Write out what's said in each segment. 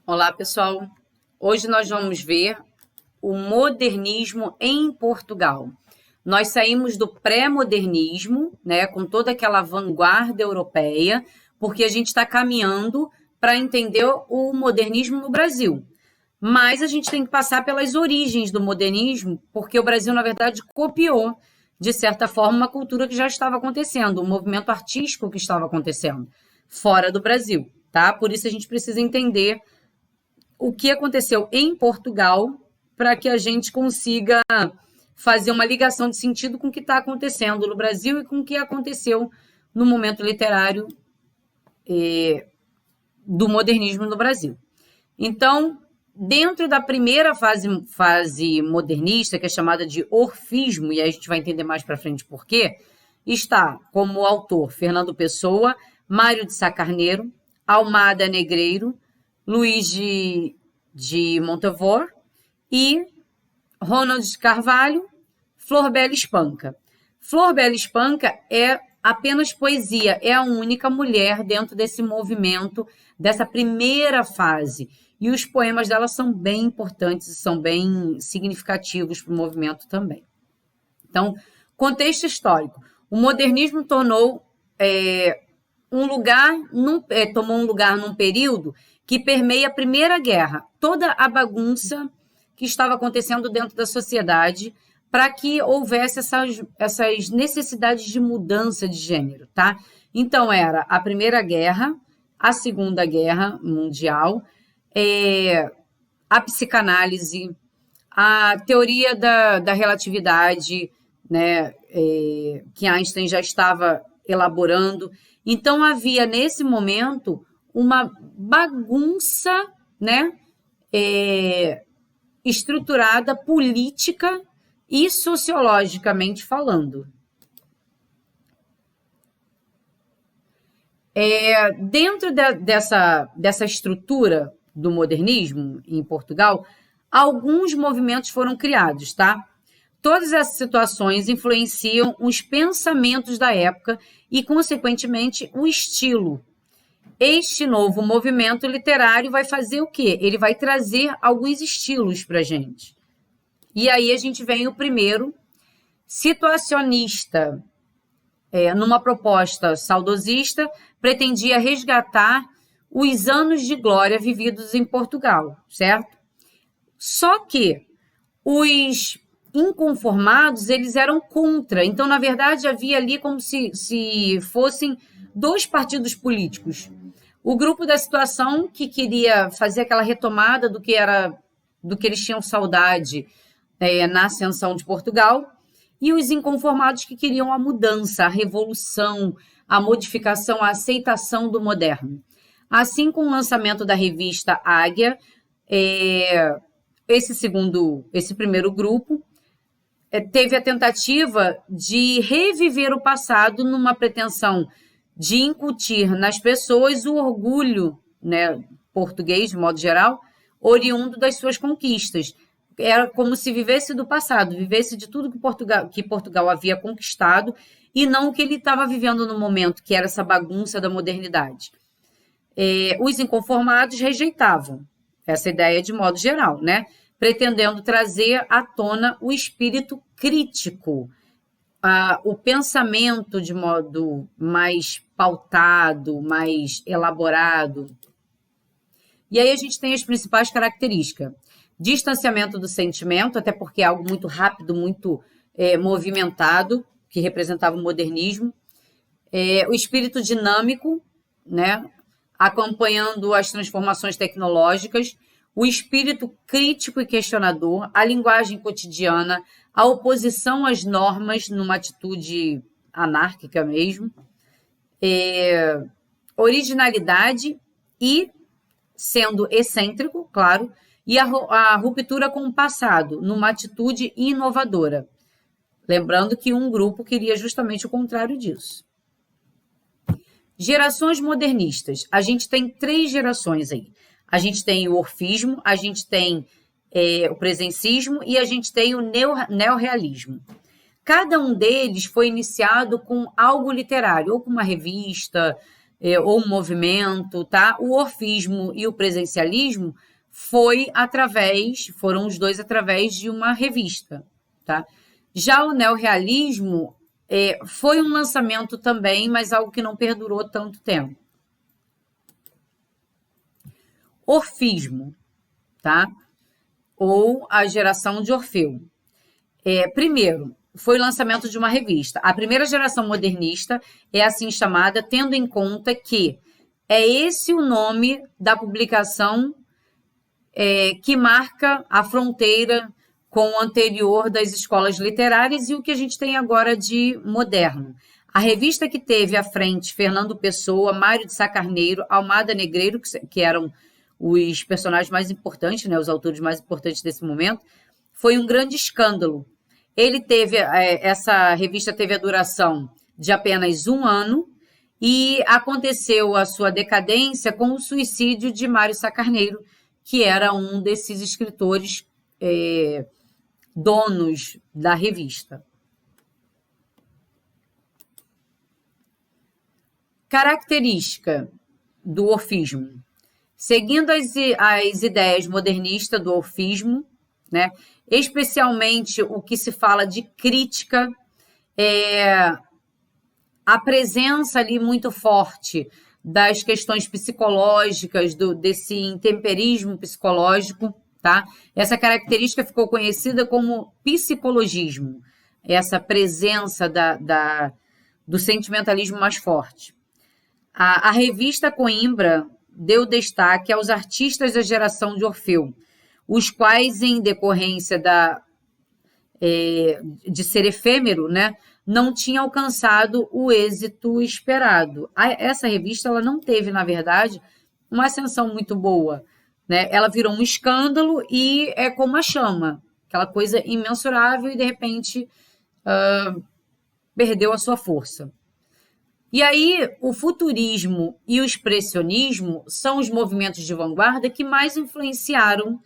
Olá, pessoal. Hoje nós vamos ver o modernismo em Portugal. Nós saímos do pré-modernismo, né, com toda aquela vanguarda europeia, porque a gente está caminhando para entender o modernismo no Brasil. Mas a gente tem que passar pelas origens do modernismo, porque o Brasil, na verdade, copiou, de certa forma, uma cultura que já estava acontecendo, um movimento artístico que estava acontecendo fora do Brasil, tá? Por isso a gente precisa entender o que aconteceu em Portugal para que a gente consiga fazer uma ligação de sentido com o que está acontecendo no Brasil e com o que aconteceu no momento literário do modernismo no Brasil. Então, dentro da primeira fase modernista, que é chamada de orfismo, e aí a gente vai entender mais para frente por quê, está como autor Fernando Pessoa, Mário de Sá Carneiro, Almada Negreiro, Luís de Montevor e Ronald de Carvalho, Flor Bela Espanca. Flor Bela Espanca é apenas poesia, é a única mulher dentro desse movimento, dessa primeira fase. E os poemas dela são bem importantes e são bem significativos para o movimento também. Então, contexto histórico. O modernismo tomou um lugar num período que permeia a Primeira Guerra, toda a bagunça que estava acontecendo dentro da sociedade para que houvesse essas necessidades de mudança de gênero, tá? Então, era a Primeira Guerra, a Segunda Guerra Mundial, a psicanálise, a teoria da relatividade, né, que Einstein já estava elaborando. Então, havia, nesse momento, uma bagunça, né, estruturada política e sociologicamente falando. Dentro dessa estrutura do modernismo em Portugal, alguns movimentos foram criados, tá? Todas essas situações influenciam os pensamentos da época e, consequentemente, o estilo. Este novo movimento literário vai fazer o quê? Ele vai trazer alguns estilos para a gente. E aí a gente vem o primeiro, situacionista, numa proposta saudosista, pretendia resgatar os anos de glória vividos em Portugal, certo? Só que os inconformados, eles eram contra. Então, na verdade, havia ali como se fossem dois partidos políticos. O grupo da situação, que queria fazer aquela retomada do que eles tinham saudade na ascensão de Portugal, e os inconformados que queriam a mudança, a revolução, a modificação, a aceitação do moderno. Assim, com o lançamento da revista Águia, esse primeiro grupo teve a tentativa de reviver o passado numa pretensão de incutir nas pessoas o orgulho, né, português, de modo geral, oriundo das suas conquistas. Era como se vivesse do passado, vivesse de tudo que Portugal havia conquistado e não o que ele estava vivendo no momento, que era essa bagunça da modernidade. Os inconformados rejeitavam essa ideia de modo geral, né? Pretendendo trazer à tona o espírito crítico, o pensamento de modo mais pautado, mais elaborado. E aí a gente tem as principais características. Distanciamento do sentimento, até porque é algo muito rápido, muito movimentado, que representava o modernismo. O espírito dinâmico, né, acompanhando as transformações tecnológicas. O espírito crítico e questionador, a linguagem cotidiana, a oposição às normas numa atitude anárquica mesmo, originalidade e, sendo excêntrico, claro, e a ruptura com o passado, numa atitude inovadora. Lembrando que um grupo queria justamente o contrário disso. Gerações modernistas. A gente tem 3 gerações aí. A gente tem o orfismo, a gente tem o presencismo e a gente tem o neorrealismo. Cada um deles foi iniciado com algo literário, ou com uma revista, ou movimento, tá? O orfismo e o presencialismo foram os dois através de uma revista, tá? Já o neorrealismo foi um lançamento também, mas algo que não perdurou tanto tempo. Orfismo, tá? Ou a geração de Orfeu. Primeiro, foi o lançamento de uma revista. A primeira geração modernista é assim chamada, tendo em conta que é esse o nome da publicação que marca a fronteira com o anterior das escolas literárias e o que a gente tem agora de moderno. A revista que teve à frente Fernando Pessoa, Mário de Sá Carneiro, Almada Negreiro, que eram os personagens mais importantes, né, os autores mais importantes desse momento, foi um grande escândalo. Essa revista teve a duração de apenas 1 ano e aconteceu a sua decadência com o suicídio de Mário Sá Carneiro, que era um desses escritores donos da revista. Característica do orfismo. Seguindo as ideias modernistas do orfismo, né, especialmente o que se fala de crítica, a presença ali muito forte das questões psicológicas, desse intemperismo psicológico, tá? Essa característica ficou conhecida como psicologismo, essa presença do sentimentalismo mais forte. A revista Coimbra deu destaque aos artistas da geração de Orfeu, os quais, em decorrência de ser efêmero, né, não tinha alcançado o êxito esperado. Essa revista ela não teve, na verdade, uma ascensão muito boa, né? Ela virou um escândalo e é como a chama, aquela coisa imensurável e, de repente, perdeu a sua força. E aí, o futurismo e o expressionismo são os movimentos de vanguarda que mais influenciaram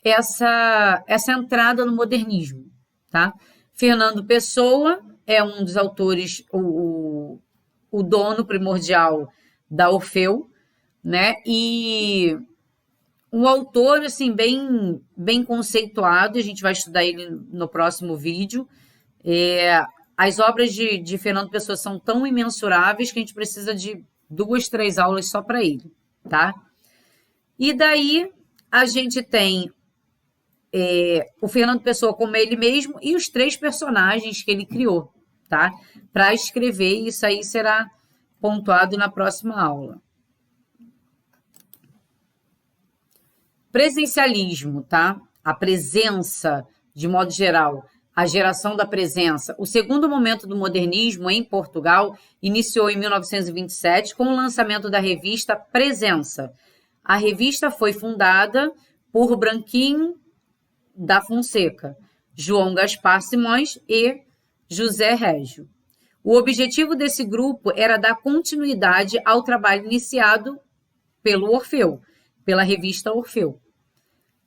essa entrada no modernismo, tá? Fernando Pessoa é um dos autores, o dono primordial da Orfeu, né? E um autor assim bem conceituado, a gente vai estudar ele no próximo vídeo. As obras de Fernando Pessoa são tão imensuráveis que a gente precisa de 2, 3 aulas só para ele, tá? E daí a gente tem o Fernando Pessoa como ele mesmo e os 3 personagens que ele criou, tá? Para escrever, isso aí será pontuado na próxima aula. Presencialismo, tá? A presença, de modo geral, a geração da presença. O segundo momento do modernismo em Portugal iniciou em 1927 com o lançamento da revista Presença. A revista foi fundada por Branquinho da Fonseca, João Gaspar Simões e José Régio. O objetivo desse grupo era dar continuidade ao trabalho iniciado pelo Orfeu, pela revista Orfeu.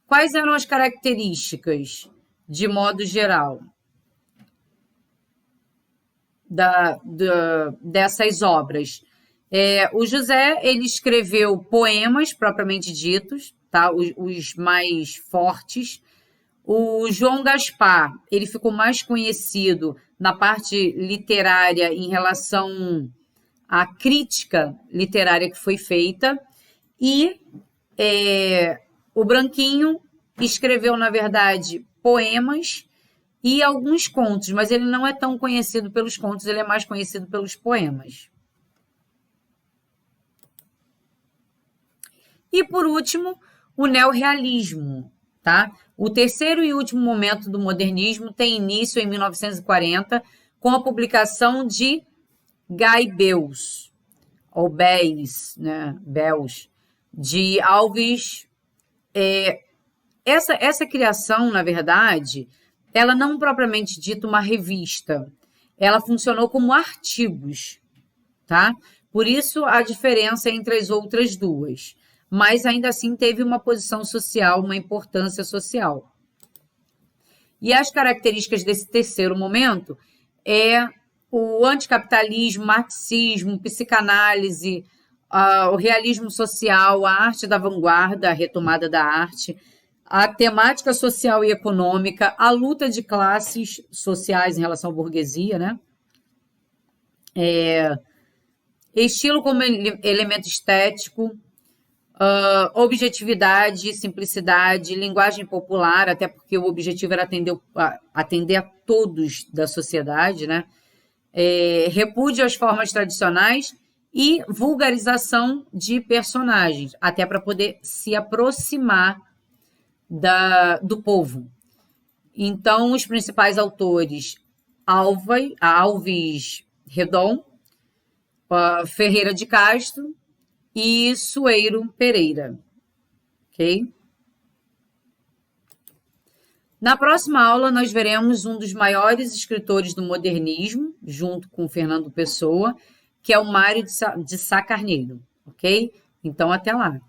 Quais eram as características, de modo geral, dessas obras? O José ele escreveu poemas propriamente ditos, tá? Os mais fortes. O João Gaspar ele ficou mais conhecido na parte literária em relação à crítica literária que foi feita. E o Branquinho escreveu, na verdade, poemas e alguns contos, mas ele não é tão conhecido pelos contos, ele é mais conhecido pelos poemas. E, por último, o neorrealismo, tá? O terceiro e último momento do modernismo tem início em 1940 com a publicação de Gai Beus, ou Béis, né? Beus, de Alves. Essa criação, na verdade, ela não propriamente dita uma revista, ela funcionou como artigos, tá? Por isso a diferença entre as outras duas, mas ainda assim teve uma posição social, uma importância social. E as características desse terceiro momento é o anticapitalismo, marxismo, psicanálise, o realismo social, a arte da vanguarda, a retomada da arte, a temática social e econômica, a luta de classes sociais em relação à burguesia, né? Estilo como elemento estético, objetividade, simplicidade, linguagem popular, até porque o objetivo era atender a todos da sociedade, né? Repúdio às formas tradicionais e vulgarização de personagens, até para poder se aproximar do povo. Então, os principais autores, Alves Redon, Ferreira de Castro e Sueiro Pereira. Ok? Na próxima aula, nós veremos um dos maiores escritores do modernismo, junto com Fernando Pessoa, que é o Mário de Sá Carneiro. Ok? Então, até lá.